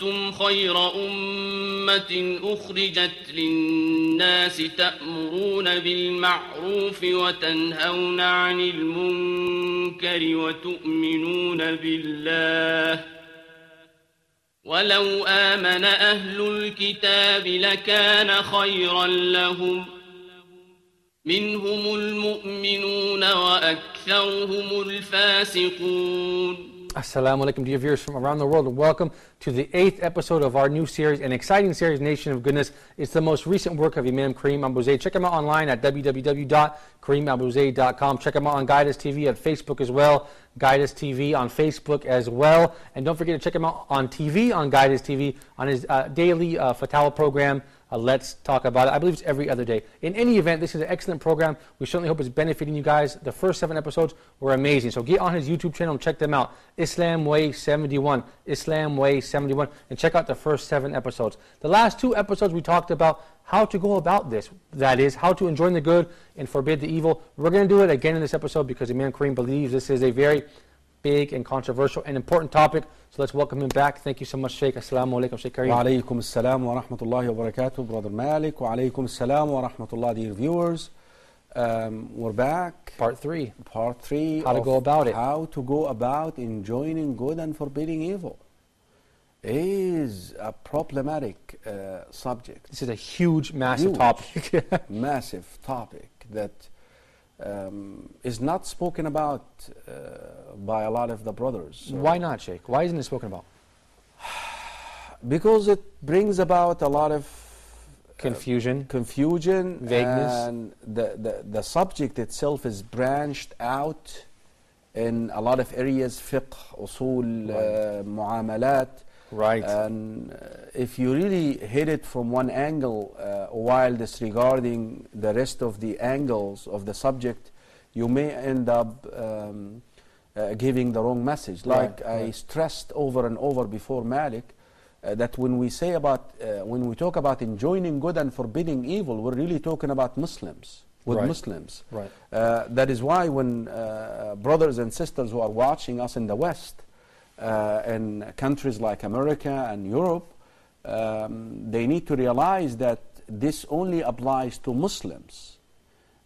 كنتم خير أمة أخرجت للناس تأمرون بالمعروف وتنهون عن المنكر وتؤمنون بالله ولو آمن أهل الكتاب لكان خيرا لهم منهم المؤمنون وأكثرهم الفاسقون. Assalamu alaikum, dear viewers from around the world, and welcome to the 8th episode of our new series, an exciting series, Nation of Goodness. It's the most recent work of Imam Karim AbuZaid. Check him out online at www.karimabuzaid.com. Check him out on Guidance TV at Facebook as well, Guidance TV on Facebook as well. And don't forget to check him out on TV, on Guidance TV, on his daily Fatawa program, Let's Talk About It. I believe it's every other day. In any event, this is an excellent program. We certainly hope it's benefiting you guys. The first 7 episodes were amazing. So get on his YouTube channel and check them out. Islam Way 71. Islam Way 71. And check out the first 7 episodes. The last 2 episodes we talked about how to go about this. That is, how to enjoin the good and forbid the evil. We're going to do it again in this episode because Imam Karim believes this is a very big and controversial and important topic. So let's welcome him back. Thank you so much, Sheikh. Assalamu alaikum, Sheikh Karim. Wa alaikum assalam wa rahmatullahi wa barakatuh, Brother Malik. Wa alaikum assalam wa rahmatullah, dear viewers. We're back. Part 3. Part 3. How to go about it. How to go about enjoining good and forbidding evil. Is a problematic subject. This is a huge, massive topic. Massive topic that is not spoken about by a lot of the brothers. So why not, Sheikh? Why isn't it spoken about? Because it brings about a lot of confusion, vagueness, and the subject itself is branched out in a lot of areas: fiqh, usul, muamalat. Right. And if you really hit it from one angle while disregarding the rest of the angles of the subject, you may end up giving the wrong message. Like I stressed over and over before, Malik, that when we say about, when we talk about enjoining good and forbidding evil, we're really talking about Muslims, Muslims. Right. That is why when brothers and sisters who are watching us in the West, in countries like America and Europe, they need to realize that this only applies to Muslims.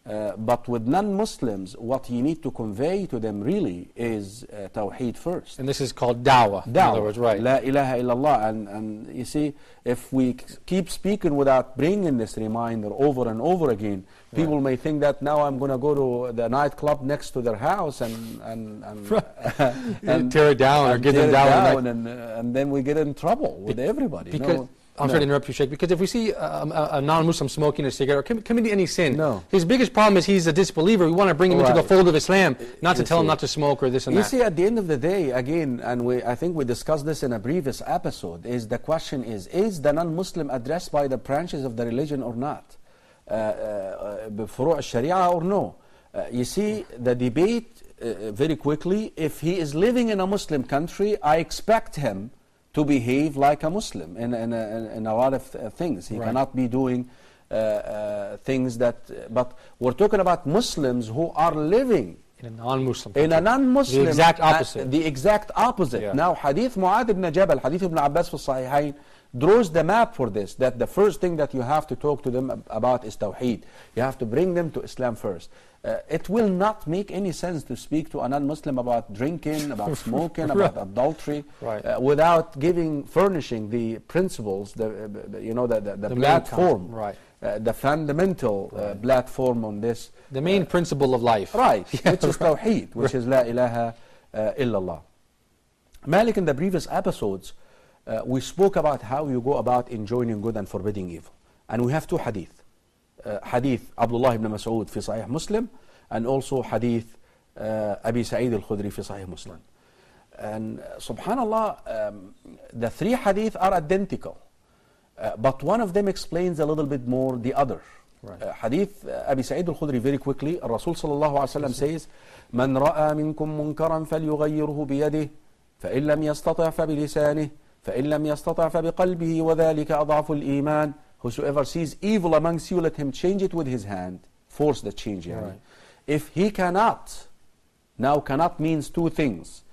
But with non-Muslims, what you need to convey to them really is Tawheed first. And this is called da'wah, in other words, right? La ilaha illallah. And you see, if we keep speaking without bringing this reminder over and over again, people may think that now I'm going to go to the nightclub next to their house and tear it down or get them down. And then we get in trouble with everybody. Because I'm sorry to interrupt you, Sheikh, because if we see a non-Muslim smoking a cigarette or committing any sin, his biggest problem is he's a disbeliever. We want to bring him into the fold of Islam, not to tell him not to smoke or this and that. You see, at the end of the day, again, and I think we discussed this in a previous episode, is the question is the non-Muslim addressed by the branches of the religion or not? Before Sharia or no? You see, the debate very quickly, if he is living in a Muslim country, I expect him to behave like a Muslim in a lot of things. He cannot be doing things that, but we're talking about Muslims who are living in a non-Muslim country. In a non-Muslim. The exact opposite. The exact opposite. Now, Hadith Mu'adh ibn Jabal, Hadith ibn Abbas fi Sahihain, draws the map for this, that the first thing that you have to talk to them about is Tawheed. You have to bring them to Islam first. It will not make any sense to speak to a non-Muslim about drinking, about smoking, about adultery, without furnishing the principles, the platform, the fundamental platform on this. The main principle of life. Right, which is Tawheed, which is La ilaha illallah. Malik, in the previous episodes, we spoke about how you go about enjoining good and forbidding evil. And we have 2 hadith. Hadith Abdullah ibn Mas'ud fi Sahih Muslim, and also Hadith AbuZaid al-Khudri fi Sahih Muslim. And subhanallah, the 3 hadith are identical, but one of them explains a little bit more the other. Hadith AbuZaid al-Khudri, very quickly, Rasul sallallahu alaihi wasallam says, "Man ra'a minkum munkaran falyughayyirhu biyadihi, fa in lam yastati' fa bilisanihi, fa in lam yastati' fa biqalbihi, wa dhalika adhafu al-iman." Whosoever sees evil amongst you, let him change it with his hand. Force the change. If he cannot, now cannot means 2 things.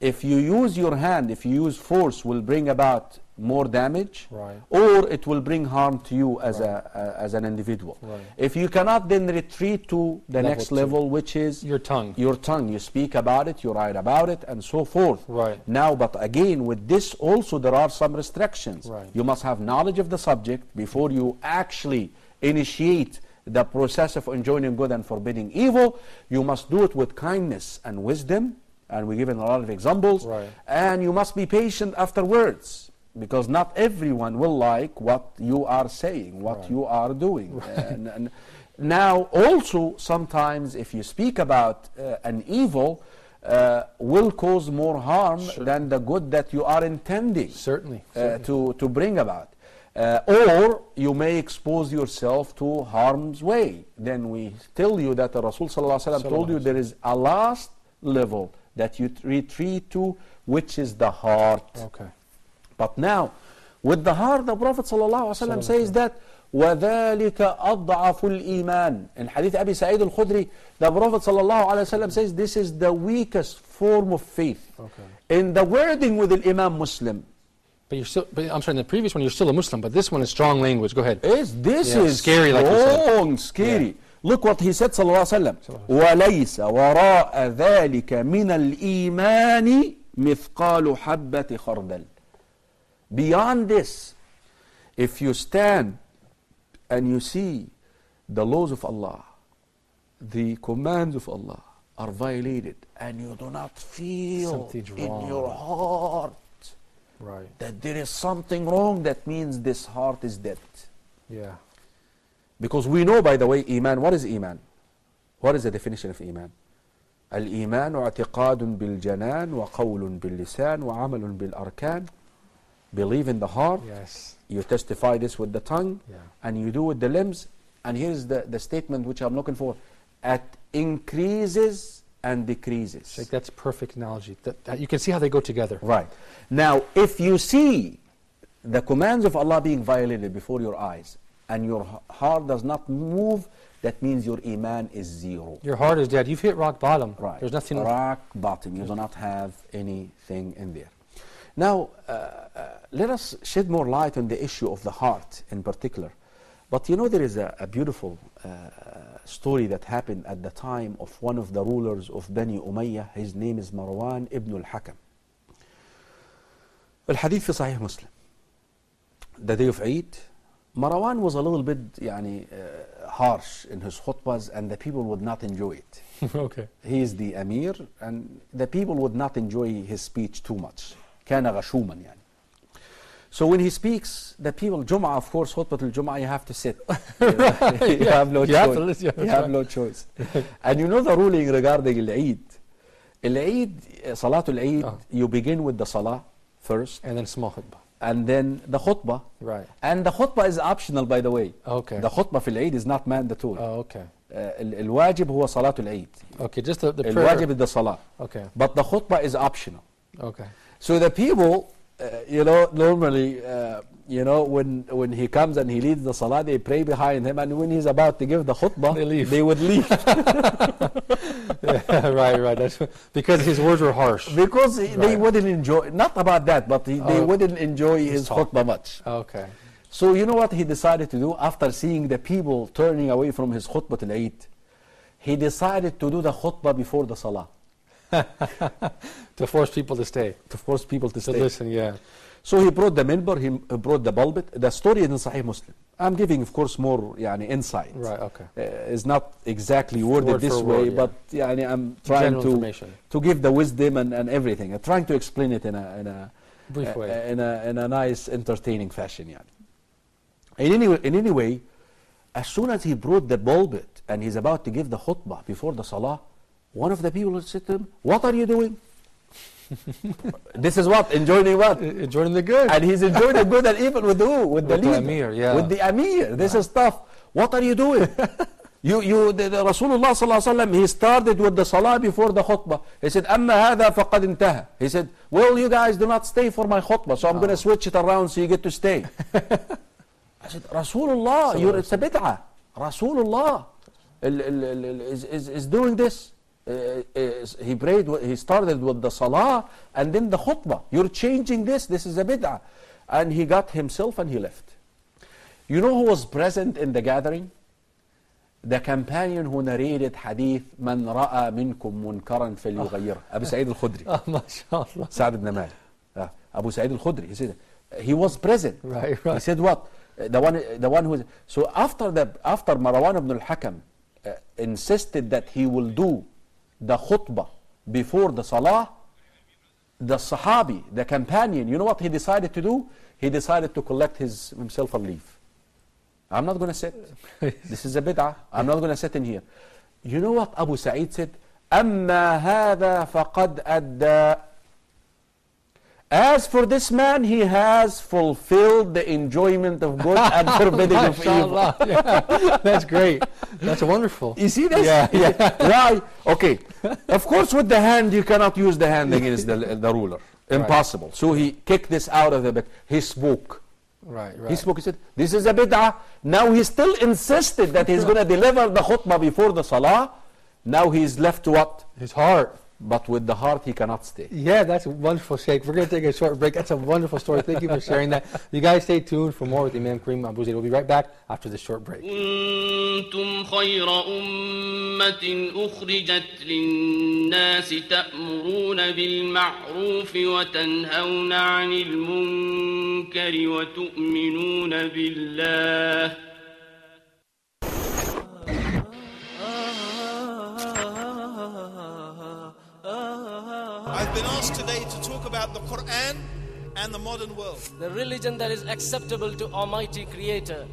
if you use your hand, if you use force, will bring about more damage, Right. or it will bring harm to you as Right. as an individual. Right. If you cannot, then retreat to the Level next 2. level, which is Your tongue. your tongue. You speak about it, you write about it, and so forth. Right. Now, but again, with this also there are some restrictions. Right. You must have knowledge of the subject before you actually initiate the process of enjoining good and forbidding evil. You must do it with kindness and wisdom, and we're given a lot of examples. Right. And you must be patient afterwards, because not everyone will like what you are saying, what Right. you are doing. And now, also, sometimes if you speak about an evil, will cause more harm Sure. than the good that you are intending Certainly. to bring about. Or you may expose yourself to harm's way. Then we tell you that the Rasul ﷺ told you there is a last level that you retreat to, which is the heart. Okay. But now, with the heart, the Prophet ﷺ says that وَذَلِكَ أَضْعَفُ الْإِيمَانِ. In Hadith Abi Sa'id al-Khudri, the Prophet ﷺ says this is the weakest form of faith. Okay. In the wording with the Imam Muslim, But you're still. But I'm sorry. In the previous one, you're still a Muslim, but this one is strong language. Go ahead. this Yeah, is scary, like you said. strong, scary. Look what he said, صلى الله عليه وسلم. وَلَيْسَ وَرَاءَ ذَلِكَ مِنَ الْإِيمَانِ مِثْقَالُ حَبَّةِ خَرْدَلٍ. Beyond this, if you stand and you see the laws of Allah, the commands of Allah are violated, and you do not feel Something's in wrong. your heart Right. that there is something wrong, that means this heart is dead. Yeah. Because we know, by the way, Iman. What is Iman? What is the definition of Iman? الإيمان اعتقاد بالجنان وقول باللسان وعمل بالأركان. Believe in the heart, Yes. you testify this with the tongue, Yeah. and you do with the limbs. And here's the statement which I'm looking for. It increases and decreases. Sheikh, that's perfect analogy. That you can see how they go together. Right. Now, if you see the commands of Allah being violated before your eyes, and your heart does not move, that means your Iman is zero. Your heart is dead. You've hit rock bottom. Right. There's nothing. Rock bottom. You do not have anything in there. Now, let us shed more light on the issue of the heart in particular. But you know, there is a beautiful story that happened at the time of one of the rulers of Bani Umayyah. His name is Marwan ibn al-Hakam. الحديث في صحيح مسلم. The day of Eid, Marwan was a little bit harsh in his khutbahs, and the people would not enjoy it. Okay. He is the Amir, and the people would not enjoy his speech too much. كان غشوما يعني. So when he speaks, the people, Jum'ah, of course, khutbah al-Jum'ah, you have to sit. You have no You have choice. to listen, yeah, You have no choice. And you know the ruling regarding al-Eid. Al-Eid, Salatul Eid, you begin with the Salah first, And then small khutbah. and then the khutbah. Right. And the khutbah is optional, by the way. Okay. The khutbah في العيد is not mandatory. Oh, okay. الواجب هو صلاة العيد. Okay, just the prayer. الواجب is the salah. Okay. But the khutbah is optional. Okay. So the people, normally, when he comes and he leads the salah, they pray behind him, and when he's about to give the khutbah, They leave. they would leave. Yeah, right. That's because his words were harsh. Because they Right. wouldn't enjoy, not about that, but they wouldn't enjoy his talk. khutbah much. Okay. So you know what he decided to do after seeing the people turning away from his khutbah al-Eid? He decided to do the khutbah before the salah. To force people to stay. To force people to To stay. listen, yeah. So he brought the minbar, he brought the pulpit. The story is in Sahih Muslim. I'm giving, of course, more insight. Right, okay. It's not exactly worded Word this for way, word, yeah. but I'm trying General information. to give the wisdom and everything. I'm trying to explain it in a Brief way. in a nice, entertaining fashion. In any way, as soon as he brought the pulpit and he's about to give the khutbah before the salah, one of the people said to him, "What are you doing?" This is what? Enjoining what? Enjoying the good. And he's enjoying the good and evil with who? With the With the leader. Amir, yeah. With the Amir. This is tough. What are you doing? the Rasulullah sallallahu alaihi wasallam, he started with the salah before the khutbah. He said, أَمَّا هَذَا فَقَدْ انْتَهَى. He said, well, you guys do not stay for my khutbah, so I'm going to switch it around so you get to stay. I said, Rasulullah, it's a bid'ah. Rasulullah is doing this. He prayed. He started with the salah and then the khutbah. You're changing this. This is a bid'ah. And he got himself and he left. You know who was present in the gathering? The companion who narrated hadith من رأى منكم منكرا فليغيره. Abu Sa'id al-Khudri. Oh, mashallah. Sa'd ibn Malik. Abu Sa'id al-Khudri. He said he was present. Right. He said what? The one who. So after Marwan ibn al-Hakam insisted that he will do the khutbah before the salah, the Sahabi, the companion, you know what he decided to do? He decided to collect himself and leave. I'm not going to sit. This is a bid'ah. I'm not going to sit in here. You know what Abu Sa'id said? أَمَّا هَذَا فَقَدْ أَدَّى. As for this man, he has fulfilled the enjoyment of good and forbidding of evil. Yeah. That's great. That's wonderful. You see this? Yeah. Right. Okay. Of course, with the hand, you cannot use the hand against the ruler. Impossible. So he kicked this out of the book. He spoke. Right. He spoke. He said, this is a bid'ah. Now he still insisted that he's going to deliver the khutbah before the salah. Now he's left to what? His heart. But with the heart, he cannot stay. Yeah, that's a wonderful, Sheikh. We're going to take a short break. That's a wonderful story. Thank you for sharing that. You guys stay tuned for more with Imam Karim AbuZaid. We'll be right back after this short break. كنتم خير أمة أخرجت للناس تأمرون بالمعروف وتنهون عن المنكر وتؤمنون بالله. I've been asked today to talk about the Quran and the modern world. The religion that is acceptable to Almighty Creator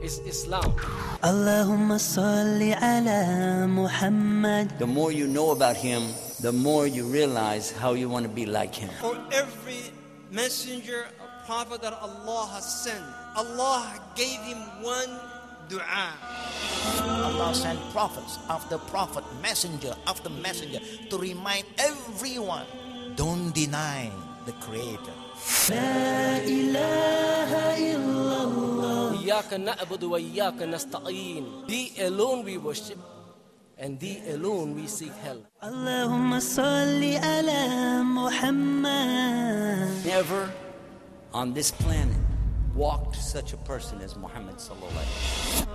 is Islam. Allahumma salli ala Muhammad. The more you know about him, the more you realize how you want to be like him. For every messenger or prophet that Allah has sent, Allah gave him one dua. Allah sent prophets after prophet, messenger after messenger to remind everyone, don't deny the Creator. La ilaha illallah. Iyyaka na'budu wa iyyaka nasta'een. Thee alone we worship, and thee alone we seek help. Allahumma salli ala Muhammad. Never on this planet walked such a person as Muhammad sallallahu alaihi wasallam.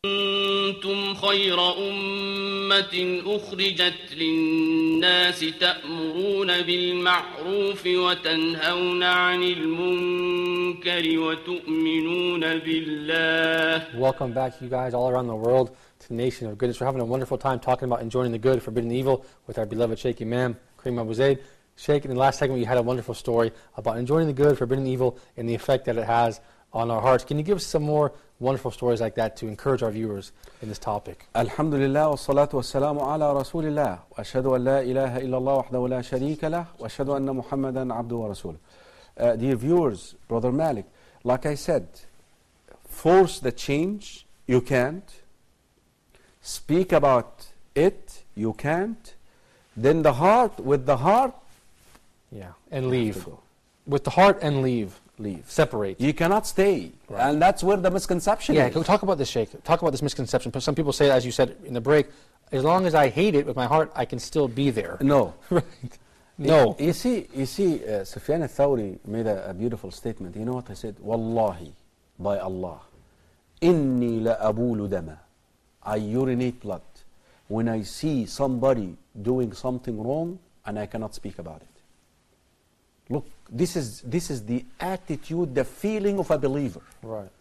كنتم خير أمة أخرجت للناس تأمرون بالمعروف وتنهون عن المنكر وتؤمنون بالله. Welcome back, you guys, all around the world, to the Nation of Goodness. We're having a wonderful time talking about enjoining the good, forbidding the evil, with our beloved Sheikh Imam Karim AbuZaid. Sheikh, in the last segment, you had a wonderful story about enjoining the good, forbidding the evil, and the effect that it has on our hearts. Can you give us some more wonderful stories like that to encourage our viewers in this topic? Alhamdulillah wa salatu wa salamu ala rasulillah wa ashhadu an la ilaha illallah wahdahu la sharika lah wa ashhadu anna Muhammadan abduhu wa rasuluh. Dear viewers, Brother Malik, like I said, force the change, you can't. Speak about it, you can't. Then the heart, with the heart, Yeah, and leave. With the heart and leave. Separate. You cannot stay. Right. And that's where the misconception Yeah, is. can we talk about this, Sheikh? Talk about this misconception. Some people say, as you said in the break, as long as I hate it with my heart, I can still be there. No. Right. No. You see, Sufyan al-Thawri made a beautiful statement. You know what he said? Wallahi, by Allah, inni la abulu dama. I urinate blood when I see somebody doing something wrong and I cannot speak about it. Look, this is the attitude, the feeling of a believer. Right.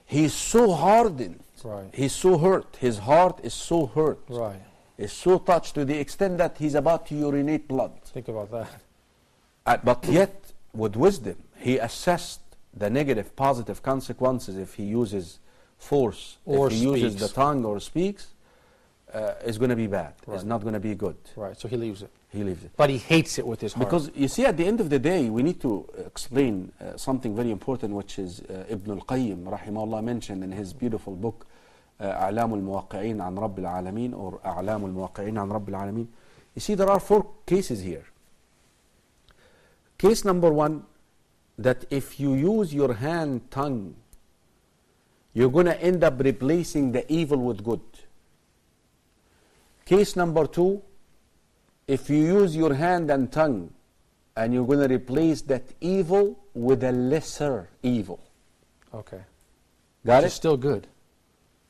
He's so hardened. Right. He's so hurt. His heart is so hurt. Right. He's so touched to the extent that he's about to urinate blood. Think about that. But yet, with wisdom, he assessed the negative, positive consequences if he uses force, Or if he uses speaks. the tongue or speaks, it's going to be bad. Right. It's not going to be good. Right, so he leaves it. He leaves it. But he hates it with his heart. Because you see, at the end of the day, we need to explain something very important, which is Ibn al-Qayyim, rahimahullah, mentioned in his beautiful book, أعلام الموقعين عن رب العالمين, or أعلام الموقعين عن رب العالمين. You see, there are 4 cases here. Case number one, that if you use your hand, tongue, you're going to end up replacing the evil with good. Case number two, if you use your hand and tongue and you're going to replace that evil with a lesser evil. Okay. Got Which it? is still good.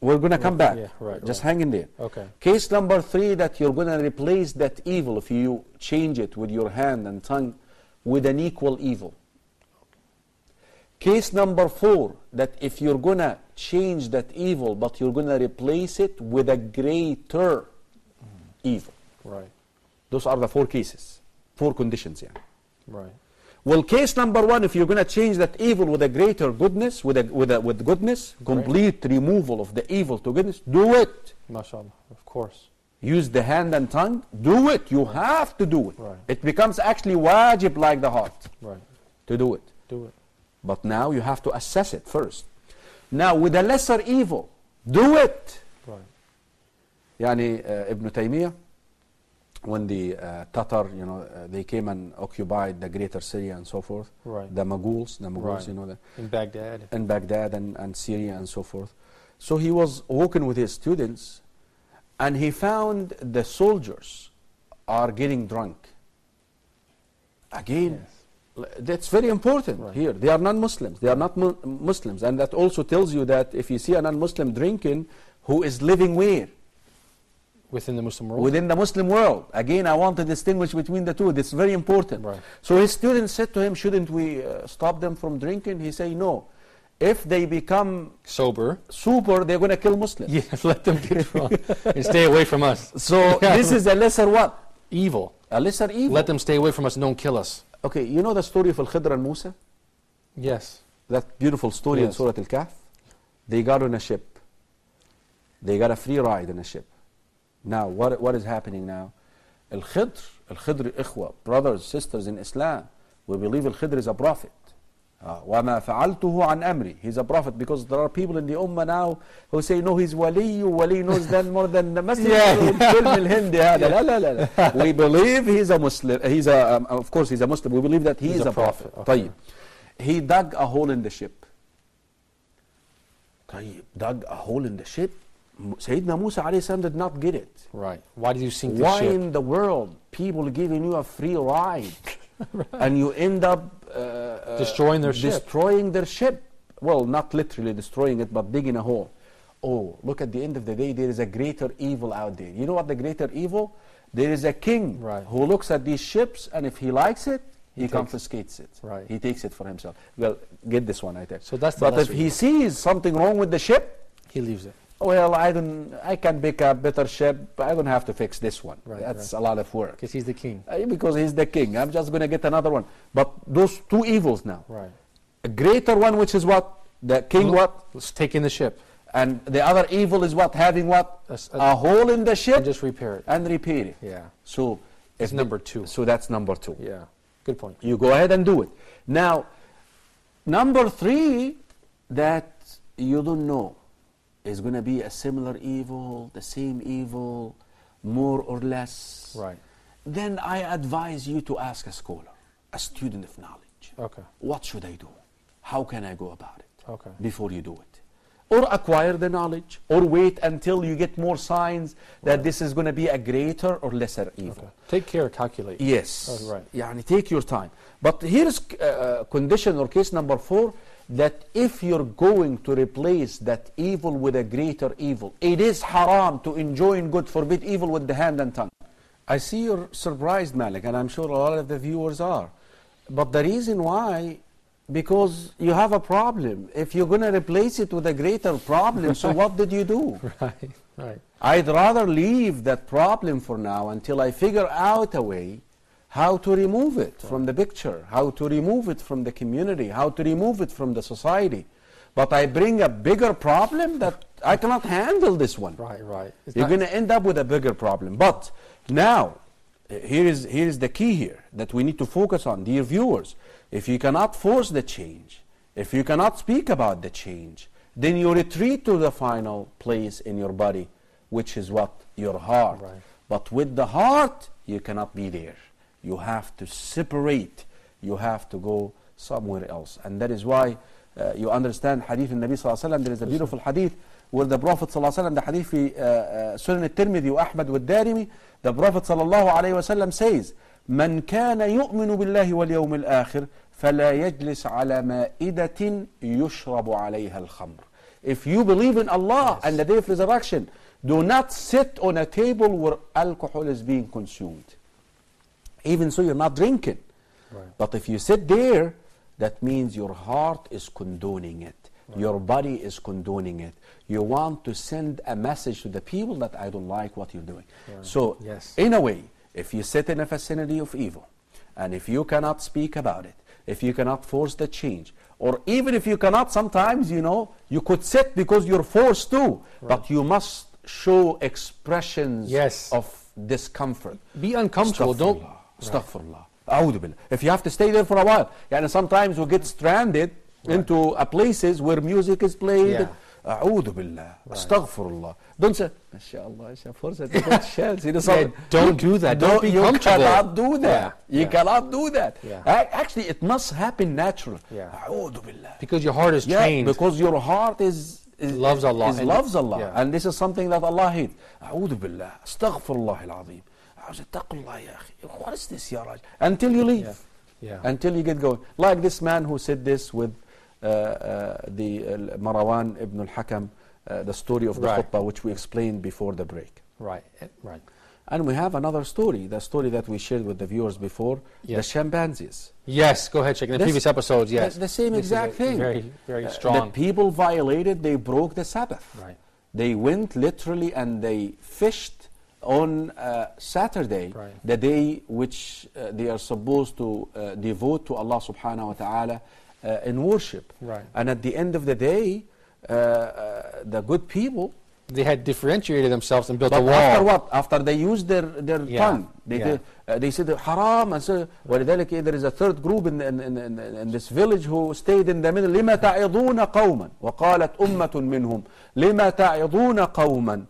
We're going to come back. Yeah, right, Just right. hang in there. Okay. Case number three, that you're going to replace that evil, if you change it with your hand and tongue, with an equal evil. Case number four, that if you're going to change that evil, but you're going to replace it with a greater evil. Right. Those are the four cases, four conditions. Yeah. Right. Well, case number one, if you're going to change that evil with a greater goodness, with goodness, complete removal of the evil to goodness, do it. MashaAllah, of course. Use the hand and tongue, do it. You have to do it. Right. It becomes actually wajib like the heart Right. to do it. Do it. But now you have to assess it first. Now with a lesser evil, do it. Right. Yani Ibn Taymiyyah, when the Tatar, they came and occupied the greater Syria and so forth. Right. The Mughals, Right. In Baghdad. in Baghdad and Syria and so forth. So he was walking with his students, and he found the soldiers are getting drunk. Again, that's very important Right. here. They are non-Muslims. They are not Muslims. And that also tells you that if you see a non-Muslim drinking, who is living where? Within the Muslim world. Within the Muslim world. Again, I want to distinguish between the two. This is very important. Right. So his students said to him, shouldn't we stop them from drinking? He said, no. If they become Sober. super, they're going to kill Muslims. Yeah, let them get drunk and stay away from us. So this is a lesser what? Evil. A lesser evil. Let them stay away from us and don't kill us. Okay, you know the story of Al-Khidr and Musa? Yes. That beautiful story in Yes. Surah Al-Kahf? They got on a ship. They got a free ride in a ship. Now, what is happening now? Al-Khidr ikhwa, brothers, sisters in Islam, we believe Al-Khidr is a prophet. وَمَا فَعَلْتُهُ عَنْ أَمْرِ. He's a prophet, because there are people in the Ummah now who say, no, he's wali knows that more than the Muslim. We believe he's a Muslim. Of course, he's a Muslim. We believe that he is a prophet. Okay. He dug a hole in the ship. Dug a hole in the ship. Sayyidina Musa alayhi salam did not get it. Right. Why did you sink the Why ship? in the world people giving you a free ride and you end up Destroying their ship. Destroying their ship. Well, not literally destroying it, but digging a hole. Oh, look, at the end of the day, there is a greater evil out there. You know what the greater evil? There is a king who looks at these ships, and if he likes it, he confiscates it. Right. He takes it for himself. Well, get this one, I think. So that's the But if lesser he evil. sees something wrong with the ship, He leaves it. well, I can pick a better ship. I don't have to fix this one. Right, That's a lot of work. Because he's the king. Because he's the king. I'm just going to get another one. But those two evils now. Right. A greater one, which is what? The king what? Let's take in the ship. And the other evil is what? Having what? A hole in the ship. And just repair it. And repair it. Yeah. So It's number two. So that's number two. Yeah. Good point. You go ahead and do it. Now, number three, that you don't know is going to be a similar evil, the same evil, more or less. Right. Then I advise you to ask a scholar, a student of knowledge. Okay. What should I do? How can I go about it? Okay. Before you do it. Or acquire the knowledge, or wait until you get more signs that this is going to be a greater or lesser evil. Okay. Take care, calculate. Yes. Oh, right. Yani take your time. But here's condition or case number 4, that if you're going to replace that evil with a greater evil, it is haram to enjoin good, forbid evil with the hand and tongue. I see you're surprised, Malik, and I'm sure a lot of the viewers are. But the reason why, because you have a problem. If you're going to replace it with a greater problem, so what did you do? Right, right. I'd rather leave that problem for now until I figure out a way how to remove it from the picture, how to remove it from the community, how to remove it from the society. But I bring a bigger problem that I cannot handle this one. Right, right. You're going to end up with a bigger problem. But now, here is the key here that we need to focus on, dear viewers. If you cannot force the change, if you cannot speak about the change, then you retreat to the final place in your body, which is what? Your heart. Right. But with the heart, you cannot be there. You have to separate you have to go somewhere else. And that is why you understand hadith in Nabi sallallahu alaihi wasallam. There is a beautiful hadith where the Prophet sallallahu alaihi wasallam, the hadith fi Sunan al-Tirmidhi wa Ahmad wa Darimi, the Prophet sallallahu alaihi wasallam says, "Man kana yu'minu billahi wal yawmil akhir, fala yajlis ala ma'idatin yushrabu alayha al-khamr." If you believe in Allah and the day of resurrection, do not sit on a table where alcohol is being consumed. Even so, you're not drinking. But if you sit there, that means your heart is condoning it. Your body is condoning it. You want to send a message to the people that I don't like what you're doing. So, in a way, if you sit in a vicinity of evil, and if you cannot speak about it, if you cannot force the change, or even if you cannot, sometimes, you could sit because you're forced to, but you must show expressions of discomfort. Be uncomfortable. Don't. Astaghfirullah. A'udhu billah. If you have to stay there for a while, and sometimes we get stranded into places where music is played. A'udhu billah. Astaghfirullah. Don't say, MashaAllah, don't do that. Don't be comfortable. You cannot do that. You cannot do that. Actually, it must happen naturally. A'udhu billah. Because your heart is trained. Because your heart loves Allah. Loves Allah. And this is something that Allah hates. A'udhu billah. Astaghfirullah al-azim. What is this, ya Raj? Until you leave. Until you get going. Like this man who said this with the Marwan ibn al-Hakam, the story of the khutbah, which we explained before the break. Right. And we have another story, the story that we shared with the viewers before, the chimpanzees. Yes, go ahead, check in the previous episodes, The same exact thing. Very, very strong. The people violated, they broke the Sabbath. They went literally and they fished on Saturday, the day which they are supposed to devote to Allah subhanahu wa ta'ala in worship. And at the end of the day, the good people, they had differentiated themselves and built a wall. After what? After they used their tongue. They said haram, and so ولذلك there is a third group in this village who stayed in the middle. لما تعظون قوما وقالت أمة منهم لما تعظون قوما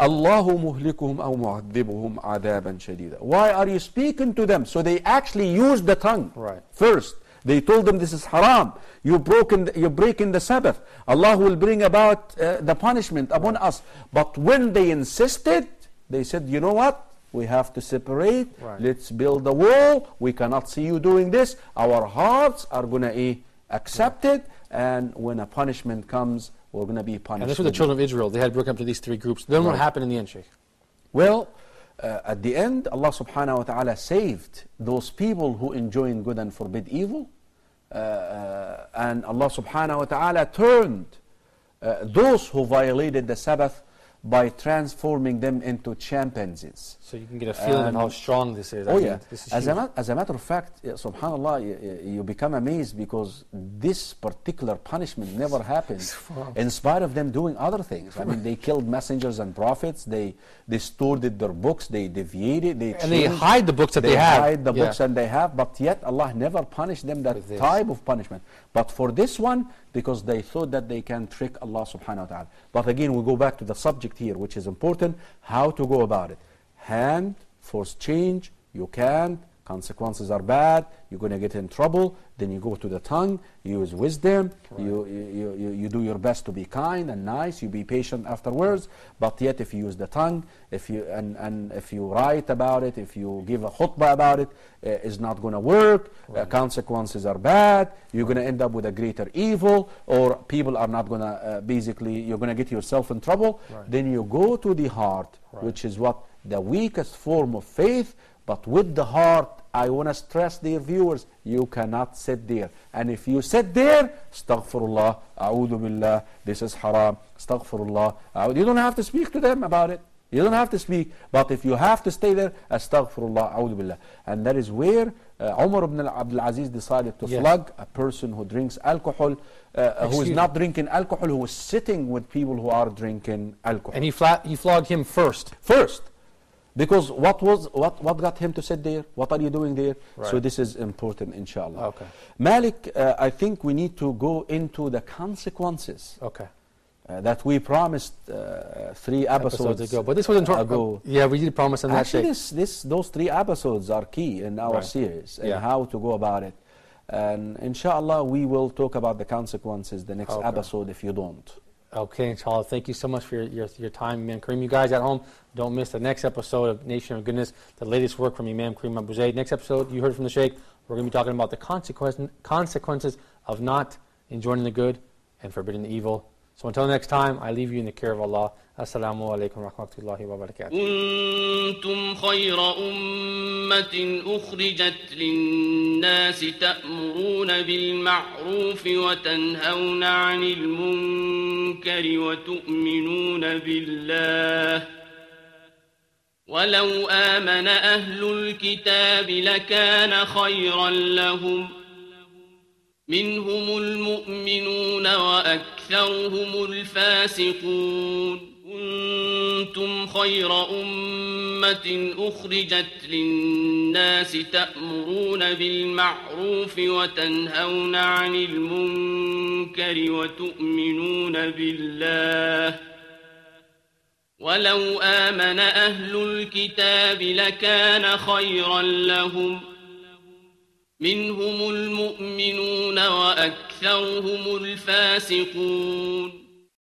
الله مهلكهم أو معذبهم عذابا شديدا. Why are you speaking to them? So they actually used the tongue first. They told them this is haram. You're breaking the Sabbath. Allah will bring about the punishment upon us. But when they insisted, they said, you know what? We have to separate. Let's build a wall. We cannot see you doing this. Our hearts are going to accept it. And when a punishment comes, we're going to be punished. And this was the children of Israel. They had broken up to these three groups. Then what happened in the end, Sheikh? Well, at the end, Allah subhanahu wa ta'ala saved those people who enjoin good and forbid evil. And Allah subhanahu wa ta'ala turned those who violated the Sabbath by transforming them into chimpanzees. So you can get a feeling of how strong this is. This is as a matter of fact, subhanAllah, you become amazed because this particular punishment never happened in spite of them doing other things. I mean, they killed messengers and prophets, they distorted their books, they deviated, and they hide the books that they have. They hide the books that they have, but yet Allah never punished them that type of punishment. But for this one, because they thought that they can trick Allah subhanahu wa ta'ala. But again, we go back to the subject here, which is important, how to go about it. Hand, force change, you can't, consequences are bad, you're going to get in trouble. Then you go to the tongue, you use wisdom, you do your best to be kind and nice, you be patient afterwards. But yet if you use the tongue, if you write about it, if you give a khutbah about it, it's not going to work. Consequences are bad, you're going to end up with a greater evil, or people are not going to basically, you're going to get yourself in trouble. Then you go to the heart, which is what? The weakest form of faith. But with the heart, I want to stress, dear viewers, you cannot sit there. And if you sit there, astaghfirullah, a'udhu billah, this is haram, astaghfirullah, you don't have to speak to them about it. You don't have to speak. But if you have to stay there, astaghfirullah, a'udhu billah. And that is where Umar ibn Abdul Aziz decided to flog a person who drinks alcohol, who is not drinking alcohol, who is sitting with people who are drinking alcohol. And he flogged him first. Because what got him to sit there? What are you doing there? So this is important, inshallah. Malik, I think we need to go into the consequences that we promised 3 episodes ago. But this wasn't ago. Yeah, we did promise on that. Actually, those 3 episodes are key in our series and how to go about it. And inshallah, we will talk about the consequences the next episode if you don't. Okay, inshallah. Thank you so much for your time, Imam Karim. You guys at home, don't miss the next episode of Nation of Goodness, the latest work from Imam Karim AbuZaid. Next episode, you heard from the Sheikh, we're going to be talking about the consequences of not enjoining the good and forbidding the evil. So until next time, I leave you in the care of Allah. Assalamu alaikum wa rahmatullahi wa barakatuh. كنتم خير أمة أخرجت للناس تأمرون بالمعروف وتنهون عن المنكر وتؤمنون بالله ولو آمن أهل الكتاب لكان خيرا لهم منهم المؤمنون وأكثرهم الفاسقون كنتم خير أمة أخرجت للناس تأمرون بالمعروف وتنهون عن المنكر وتؤمنون بالله ولو آمن أهل الكتاب لكان خيرا لهم منهم المؤمنون وأكثرهم الفاسقون